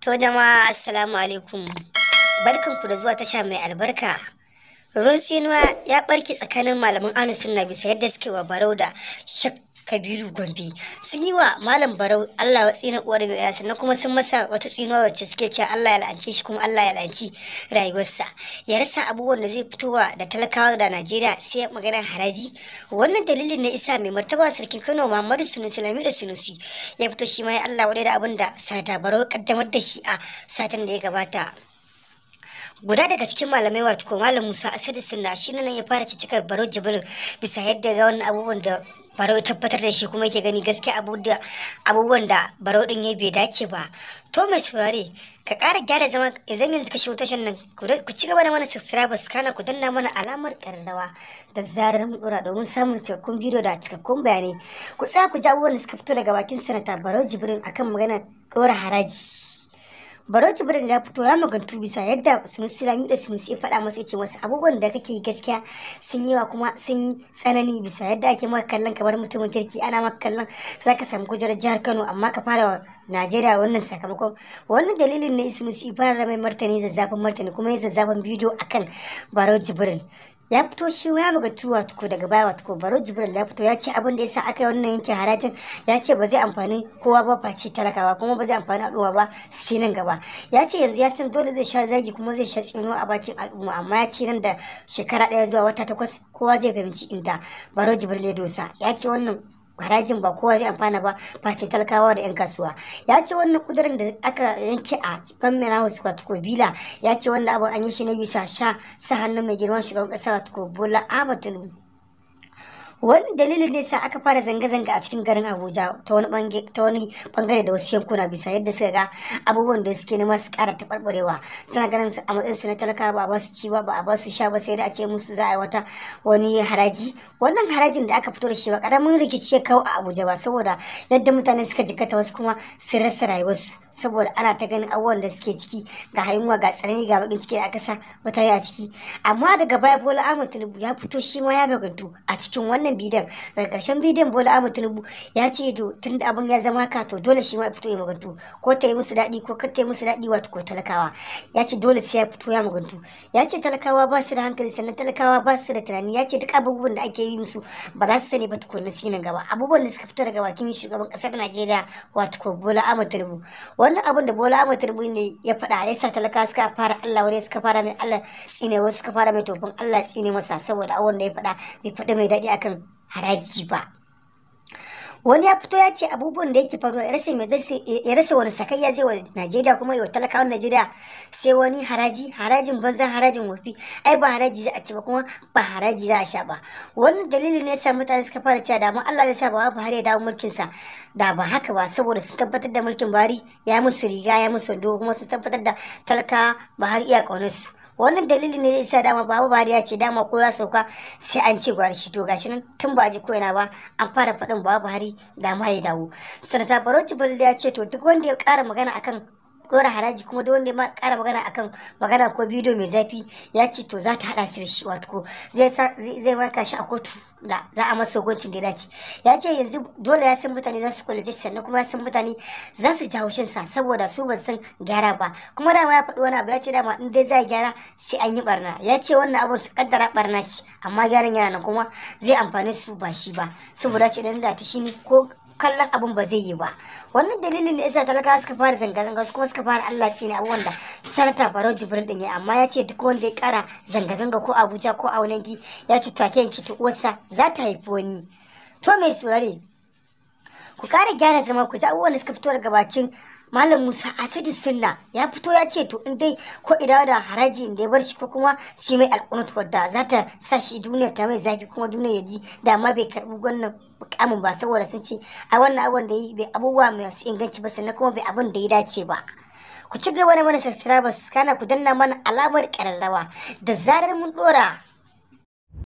To jama'a assalamu alaikum. Barkanku da zuwa tasha mai albarka. Ruwan tsinuwa ya barke tsakanin malaman Ahlus Sunna bisa yadda suke wa Barau da Shak Kabiru Gombe. Sun yi wa Malam Barau Allah ya tsina uwar mai yasa sannan kuma sun masa wata tsinuwa wacce suke cewa Allah ya la'ance shi kuma Allah ya la'anci rayuwarsa. Ya rasa abubuwan da zai fitowa da talakawa da Najeriya sai maganar haraji. Wannan dalilin ne isa mai martaba sarkin Kano Muhammadu Sunusi Lamido Sunusi ya fito shi ma ya Allah wadai da abin da Sanata Barau kaddamar da shi a satin da ya gabata. Guda daga cikin malamai wato ko Malam Musa Asadu Sunna shi nan ya fara cicikar Barau Jibril bisa yadda ga wannan abubuwan da Barau tabbatar da shi kuma yake gani gaskiya abubuwan da Barau din ya bai dace ba. To mai saurare ka ƙara gyara zama idan yanzu ka shigo tashan nan ku ci gaba da mana subscribers kana ku danna mana alamar ƙararrawa da zarar mu dora domin samun cikakkun bidiyo da cikakkun bayanai. Ku tsaya ku ji abubuwan da suka fito daga bakin Sanata Barau Jibril akan maganar ɗora haraji. Barau Jibril ya fito ya magantu bisa yadda Sunusi Lamido Sunusi ya faɗa masa yace masa abubuwan da kake yi gaskiya sun yi wa kuma sun yi tsanani bisa yadda ake maka kallon kamar mutumin kirki ana maka kallon zaka samu kujerar jihar Kano amma ka fara wa Najeriya wannan sakamakon wannan dalilin ne Sunusi fara mai martani zazzafin martani kuma ya zazzafin bidiyo akan Barau Jibril. Ya fito shi ya magantu wato daga baya wato Barau Jibril ya fito ya ce abin da yasa aka yi wannan yankin harajin ya ce ba zai amfani kowa ba face talakawa kuma ba zai amfani al'umma ba sai nan gaba. Ya ce yanzu ya san dole zai sha zagi kuma zai sha tsino a bakin al'umma amma ya ce nan da shekara 1 zuwa wata 8 kowa zai fahimci inda Barau Jibril ya dosa. Ya ce wannan harajin ba kowa zai amfana ba face talakawa da 'yan kasuwa. Ya ce wannan kudirin da aka yanke a gwamnan house wato bila ya ce wannan abin an yi shi ne bisa sa hannun mai girman shugaban kasa wato Bola Ahmed Tinubu. Wani dalilin ne sa aka fara zanga-zanga a cikin garin Abuja ta wani bangare da wasu yankuna bisa yadda suka ga abubuwan da suke nema su kara taɓarɓarewa. Suna ganin a matsayin su na talaka ba a ba su ci ba a ba su sha ba sai da a ce musu za a yi wani haraji. Wannan harajin da aka fito da shi ba karamin rikici ya kawo a Abuja ba saboda yadda mutane suka jikata wasu kuma sun rasa rayuwarsu saboda ana ta ganin abubuwan da suke ciki ga haihuwa ga tsanani ga bakin ciki da aka sa mutane a ciki. Amma daga baya Bola Ahmed Tinubu ya fito shi ma ya magantu a cikin wannan bidiyon. Daga karshen bidiyon Bola Ahmed Tinubu ya ce to tun da abin ya zama haka to dole shi ma ya fito ya magantu ko ta yi musu daɗi ko kar ta yi musu daɗi wato ko talakawa. Ya ce dole sai ya fito ya magantu. Ya ce talakawa ba su da hankali sannan talakawa ba su da tunani. Ya ce duk abubuwan da ake yi musu ba za su sani ba tukunna shi nan gaba. Abubuwan da suka fito daga bakin shugaban ƙasar Najeriya wato ko Bola Ahmed Tinubu. Wannan abin da Bola Ahmed Tinubu ne ya faɗa ya sa talakawa suka fara Allah wani suka fara mai Allah tsine wasu suka fara mai tofin Allah tsine masa saboda abin da ya faɗa bai faɗi mai daɗi akan haraji ba. Wani ya fito ya ce abubuwan da yake faruwa ya rasa wani sakayya zai wa Najeriya kuma yau talakawan Najeriya sai wani harajin banzan harajin wofi ai ba haraji za a ci ba kuma ba haraji za a sha ba. Wannan dalilin ne yasa mutane suka fara cewa da Allah zai sa ba Buhari ya dawo mulkin sa da ba haka ba saboda su tabbatar da mulkin Buhari ya musu riga ya musu wando kuma su tabbatar da talaka Buhari iya kaunar su. Wannan dalilin ne yasa dama Baba Buhari ya ce dama ko ya sauka sai an ce gwar shi to gashi nan tun ba a ji ko ina ba an fara faɗin Baba Buhari da ma ya dawo. Sanata Barau Jibril ya ce to duk wanda ya ƙara magana akan dora haraji kuma duk wanda ya ƙara magana akan magana ko bidiyo mai zafi ya ce to za ta haɗa shi da shi wato ko zai maka shi a kotu da za a masa hukuncin da ya dace. Ya ce yanzu dole ya san mutane za su kwalaje shi sannan kuma ya san mutane za su ji haushin sa saboda su ba san gyara ba kuma dama ya faɗi wani abu ya ce dama in dai za a gyara sai an yi barna. Ya ce wannan abun su kaddara barna ce amma gyaran yana nan kuma zai amfane su ba shi ba saboda ce idan da ta shi ne ko kallon abun ba zai yi ba. Wannan dalilin ne yasa talakawa suka fara zanga-zanga su kuma suka fara Allah tsine abubuwan da Sanata Barau Jibril din ya amma ya ce duk wanda ya kara zanga-zanga ko Abuja ko a wani yanki ya ce take yanki to uwarsa za ta haifi wani. To mai saurare ku kara gyara zama ku ji abubuwan da suka fito daga bakin Malam Musa Asadu Sunna. Ya fito ya ce to in dai ko idan da haraji da ya bar shi ko kuma shi mai alƙunut wadda za ta sa shi duniya ta mai zafi kuma duniya ya ji da ma bai karɓi wannan mukamin ba saboda sun ce a wannan abun da yi bai abubuwa masu inganci ba sannan kuma bai abun da ya dace ba. Ku ci gaba da mana subscribers kana ku danna mana alamar ƙararrawa da zarar mun ɗora